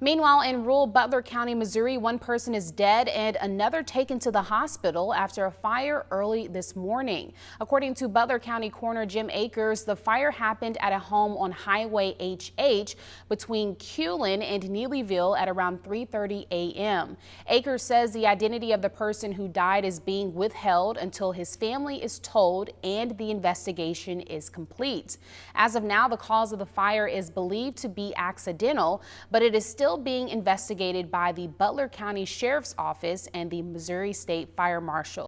Meanwhile, in rural Butler County, Missouri, one person is dead and another taken to the hospital after a fire early this morning. According to Butler County Coroner Jim Akers, the fire happened at a home on Highway HH between Culin and Neelyville at around 3:30 a.m. Akers says the identity of the person who died is being withheld until his family is told and the investigation is complete. As of now, the cause of the fire is believed to be accidental, but it is still being investigated by the Butler County Sheriff's Office and the Missouri State Fire Marshal.